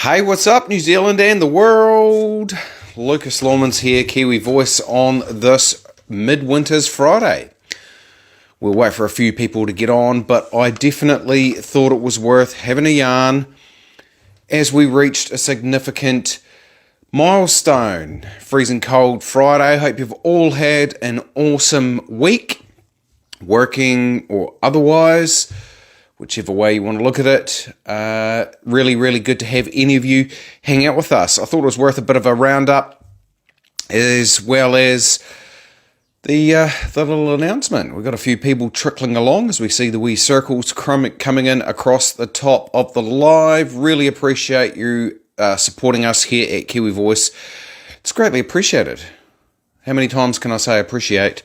Hey, what's up, New Zealand and the world? Lucas Lawman's here, Kiwi Voice, on this Midwinter's Friday. We'll wait for a few people to get on, but I definitely thought it was worth having a yarn as we reached a significant milestone. Freezing cold Friday. Hope you've all had an awesome week, working or otherwise. Whichever way you want to look at it. Really good to have any of you hang out with us. I thought it was worth a bit of a roundup, as well as the little announcement. We've got a few people trickling along as we see the wee circles coming in across the top of the live. Really appreciate you supporting us here at Kiwi Voice. It's greatly appreciated. How many times can I say appreciate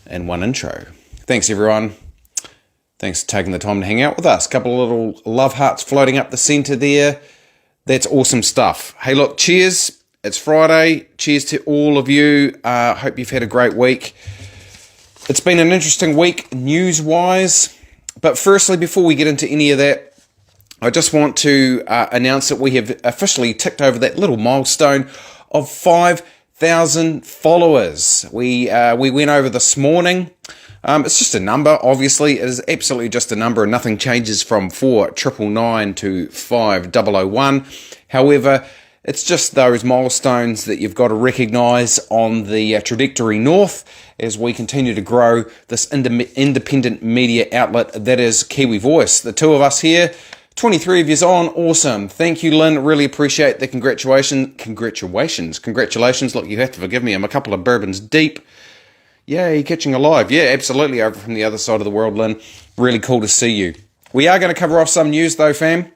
in one intro? Thanks, everyone. Thanks for taking the time to hang out with us. A couple of little love hearts floating up the centre there. That's awesome stuff. Hey, look, cheers. It's Friday. Cheers to all of you. Hope you've had a great week. It's been an interesting week news-wise. But firstly, before we get into any of that, I just want to announce that we have officially ticked over that little milestone of 5,000 followers. We went over this morning. It's just a number, obviously. It is absolutely just a number, and nothing changes from 4,999 to 5,001. However, it's just those milestones that you've got to recognise on the trajectory north as we continue to grow this independent media outlet that is Kiwi Voice. The two of us here, 23 of yous on, awesome. Thank you, Lynn. Really appreciate the congratulations. Look, you have to forgive me. I'm a couple of bourbons deep. Yay, catching alive. Yeah, absolutely, over from the other side of the world, Lynn. Really cool to see you. We are going to cover off some news, though, fam.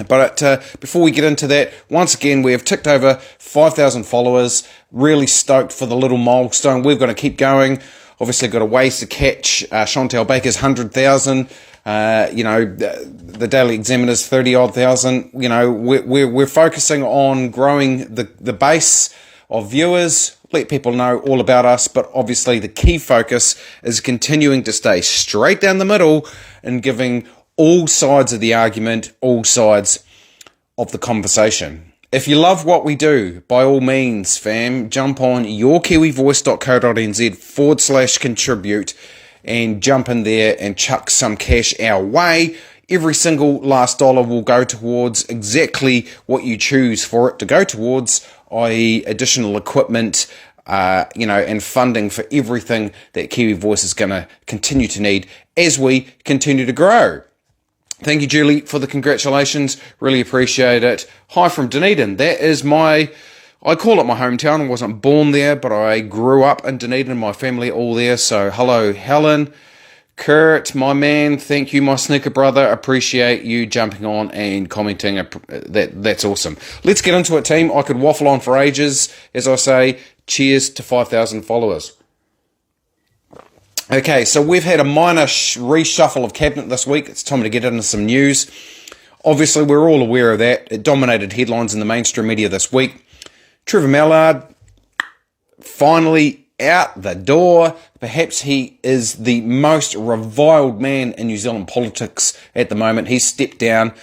But before we get into that, once again, we have ticked over 5,000 followers. Really stoked for the little milestone. We're going to keep going. Obviously, got a ways to catch Chantal Baker's 100,000. The Daily Examiner's 30-odd thousand. You know, we're focusing on growing the base of viewers, let people know all about us, but obviously the key focus is continuing to stay straight down the middle and giving all sides of the argument, all sides of the conversation. If you love what we do, by all means, fam, jump on yourkiwivoice.co.nz/contribute and jump in there and chuck some cash our way. Every single last dollar will go towards exactly what you choose for it to go towards, i.e. additional equipment, and funding for everything that Kiwi Voice is going to continue to need as we continue to grow. Thank you, Julie, for the congratulations. Really appreciate it. Hi from Dunedin. That is I call it my hometown. I wasn't born there, but I grew up in Dunedin, my family all there. So hello, Helen. Kurt, my man, thank you, my sneaker brother. Appreciate you jumping on and commenting. That's awesome. Let's get into it, team. I could waffle on for ages. As I say, cheers to 5,000 followers. Okay, so we've had a minor reshuffle of cabinet this week. It's time to get into some news. Obviously, we're all aware of that. It dominated headlines in the mainstream media this week. Trevor Mallard finally out the door. Perhaps he is the most reviled man in New Zealand politics at the moment. He's stepped down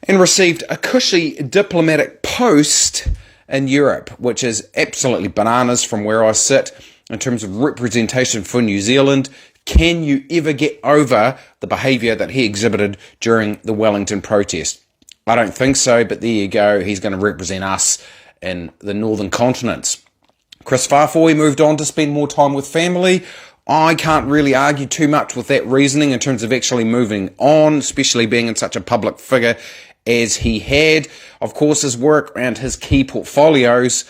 and received a cushy diplomatic post in Europe, which is absolutely bananas from where I sit in terms of representation for New Zealand. Can you ever get over the behaviour that he exhibited during the Wellington protest? I don't think so, but there you go. He's going to represent us in the northern continents. Chris Farfoy moved on to spend more time with family. I can't really argue too much with that reasoning in terms of actually moving on, especially being in such a public figure as he had. Of course, his work and his key portfolios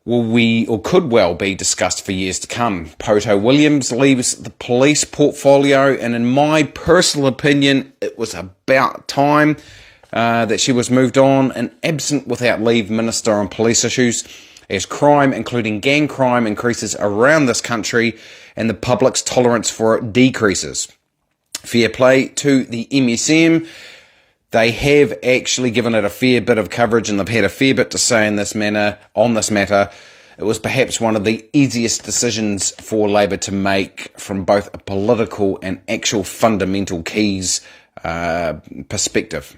could well be discussed for years to come. Poto Williams leaves the police portfolio, and in my personal opinion, it was about time that she was moved on. An absent without leave minister on police issues, as crime, including gang crime, increases around this country and the public's tolerance for it decreases. Fair play to the MSM. They have actually given it a fair bit of coverage, and they've had a fair bit to say on this matter. It was perhaps one of the easiest decisions for Labour to make from both a political and actual fundamental keys perspective.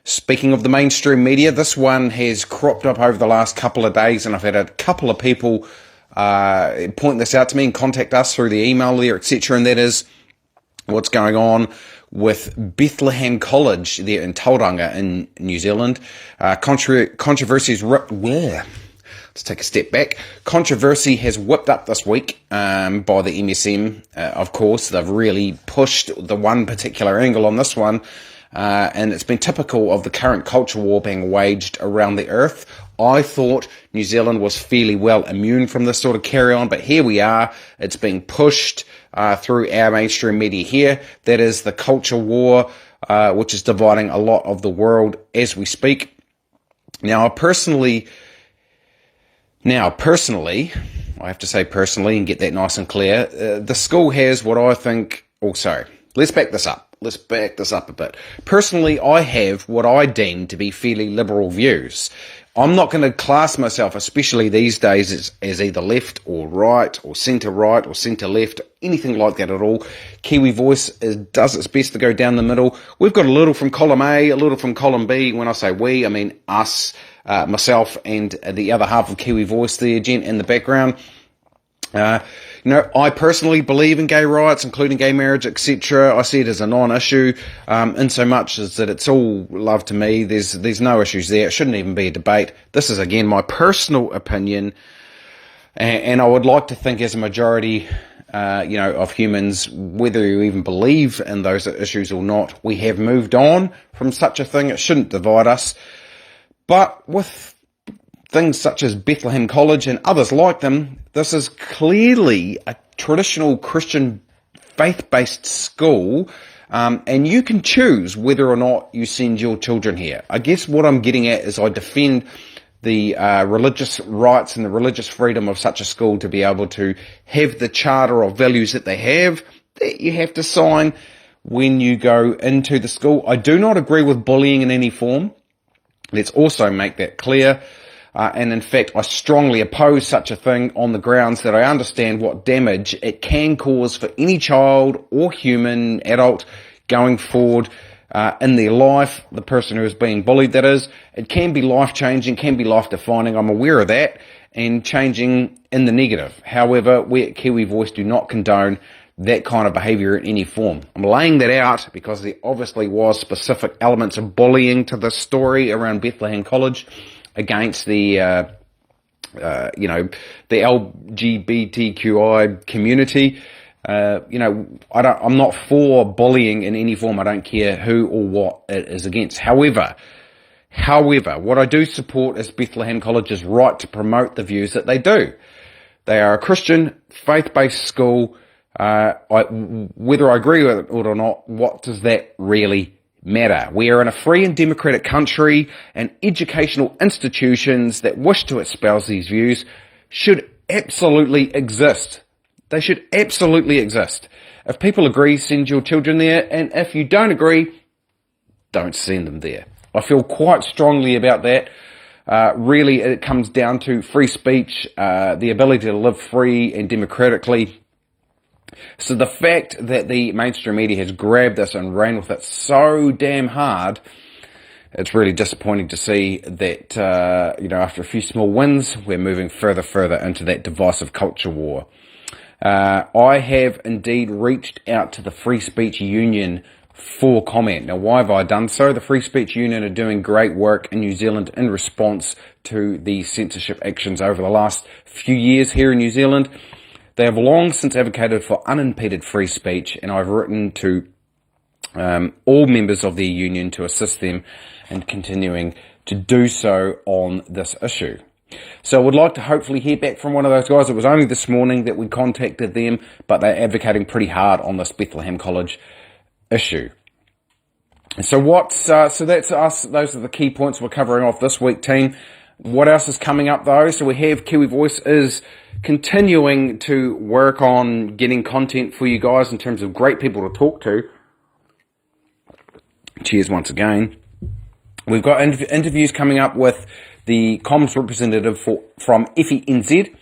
Speaking of the mainstream media, this one has cropped up over the last couple of days, and I've had a couple of people point this out to me and contact us through the email there, etc., and that is what's going on with Bethlehem College there in Tauranga in New Zealand. Controversies Let's take a step back. Controversy has whipped up this week by the MSM. Of course, they've really pushed the one particular angle on this one, and it's been typical of the current culture war being waged around the earth. I thought New Zealand was fairly well immune from this sort of carry-on, but here we are. It's being pushed through our mainstream media here. That is the culture war, which is dividing a lot of the world as we speak. Now, personally, I have to say personally and get that nice and clear, the school has what I think, let's back this up. Let's back this up a bit. Personally, I have what I deem to be fairly liberal views. I'm not going to class myself, especially these days, as either left or right or centre left, anything like that at all. Kiwi Voice does its best to go down the middle. We've got a little from column A, a little from column B. When I say we, I mean us, myself and the other half of Kiwi Voice, the gent in the background. I personally believe in gay rights, including gay marriage, etc. I see it as a non-issue, in so much as that it's all love to me. There's no issues there. It shouldn't even be a debate. This is, again, my personal opinion, and I would like to think as a majority, of humans, whether you even believe in those issues or not, we have moved on from such a thing. It shouldn't divide us. But with things such as Bethlehem College and others like them, this is clearly a traditional Christian faith-based school, and you can choose whether or not you send your children here. I guess what I'm getting at is I defend the religious rights and the religious freedom of such a school to be able to have the charter of values that they have, that you have to sign when you go into the school. I do not agree with bullying in any form. Let's also make that clear. And in fact, I strongly oppose such a thing on the grounds that I understand what damage it can cause for any child or human adult going forward in their life, the person who is being bullied, that is. It can be life-changing, can be life-defining. I'm aware of that, and changing in the negative. However, we at Kiwi Voice do not condone that kind of behaviour in any form. I'm laying that out because there obviously was specific elements of bullying to this story around Bethlehem College against the LGBTQI community. I'm not for bullying in any form. I don't care who or what it is against. However, what I do support is Bethlehem College's right to promote the views that they do. They are a Christian, faith-based school. Whether I agree with it or not, what does that really matter? We are in a free and democratic country, and educational institutions that wish to espouse these views should absolutely exist. They should absolutely exist. If people agree, send your children there, and if you don't agree, don't send them there. I feel quite strongly about that. Really, it comes down to free speech, the ability to live free and democratically. So the fact that the mainstream media has grabbed this and ran with it so damn hard, it's really disappointing to see that, after a few small wins, we're moving further into that divisive culture war. I have indeed reached out to the Free Speech Union for comment. Now, why have I done so? The Free Speech Union are doing great work in New Zealand in response to the censorship actions over the last few years here in New Zealand. They have long since advocated for unimpeded free speech, and I've written to all members of their union to assist them in continuing to do so on this issue. So I would like to hopefully hear back from one of those guys. It was only this morning that we contacted them, but they're advocating pretty hard on this Bethlehem College issue. So that's us. Those are the key points we're covering off this week, team. What else is coming up though? So we have Kiwi Voice is continuing to work on getting content for you guys in terms of great people to talk to. Cheers once again. We've got interviews coming up with the comms representative from FENZ.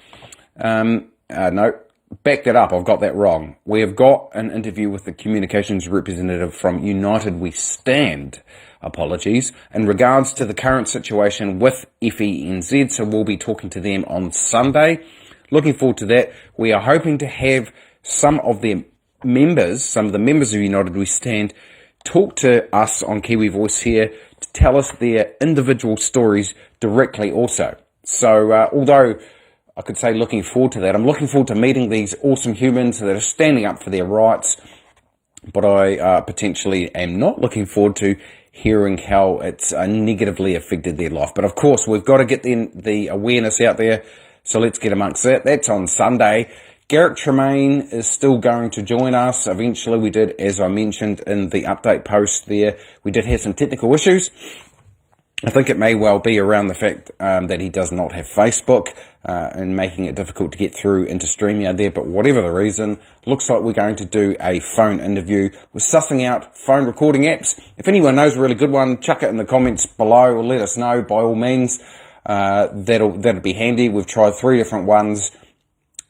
No, back that up. I've got that wrong. We have got an interview with the communications representative from United We Stand. apologies, in regards to the current situation with FENZ. So we'll be talking to them on Sunday. Looking forward to that. We are hoping to have some of the members of United We Stand, talk to us on Kiwi Voice here to tell us their individual stories directly also. So although I could say looking forward to that, I'm looking forward to meeting these awesome humans that are standing up for their rights, but I potentially am not looking forward to hearing how it's negatively affected their life. But of course, we've got to get the awareness out there, so let's get amongst that. That's on Sunday. Garrick Tremaine is still going to join us. Eventually, we did, as I mentioned in the update post there, we did have some technical issues. I think it may well be around the fact that he does not have Facebook and making it difficult to get through into StreamYard there. But whatever the reason, looks like we're going to do a phone interview. We're sussing out phone recording apps. If anyone knows a really good one, chuck it in the comments below or let us know by all means. That'll be handy. We've tried 3 different ones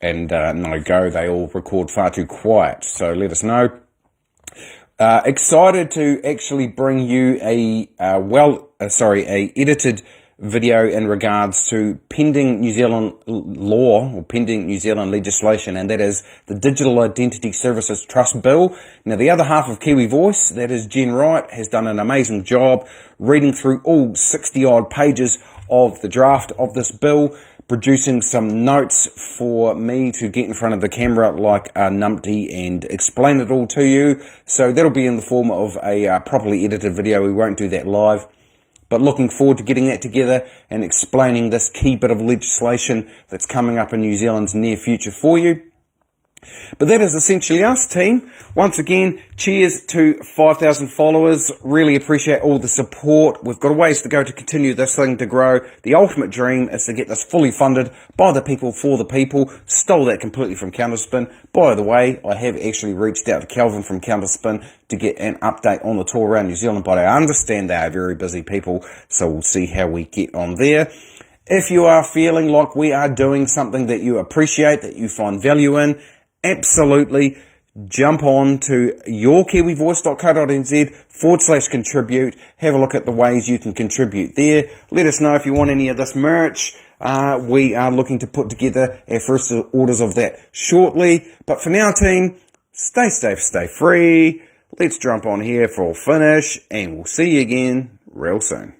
and no go. They all record far too quiet. So let us know. Excited to actually bring you a edited video in regards to pending New Zealand law or pending New Zealand legislation, and that is the Digital Identity Services Trust Bill. Now, the other half of Kiwi Voice, that is Jen Wright, has done an amazing job reading through all 60-odd pages of the draft of this bill, producing some notes for me to get in front of the camera like a numpty and explain it all to you. So that'll be in the form of a properly edited video. We won't do that live. But looking forward to getting that together and explaining this key bit of legislation that's coming up in New Zealand's near future for you. But that is essentially us, team. Once again, cheers to 5,000 followers. Really appreciate all the support. We've got a ways to go to continue this thing to grow. The ultimate dream is to get this fully funded by the people for the people. Stole that completely from Counterspin. By the way, I have actually reached out to Calvin from Counterspin to get an update on the tour around New Zealand, but I understand they are very busy people, so we'll see how we get on there. If you are feeling like we are doing something that you appreciate, that you find value in, absolutely jump on to yourkiwivoice.co.nz/contribute. Have a look at the ways you can contribute there. Let us know if you want any of this merch. We are looking to put together our first orders of that shortly. But for now, team, stay safe, stay free. Let's jump on here for a finish, and we'll see you again real soon.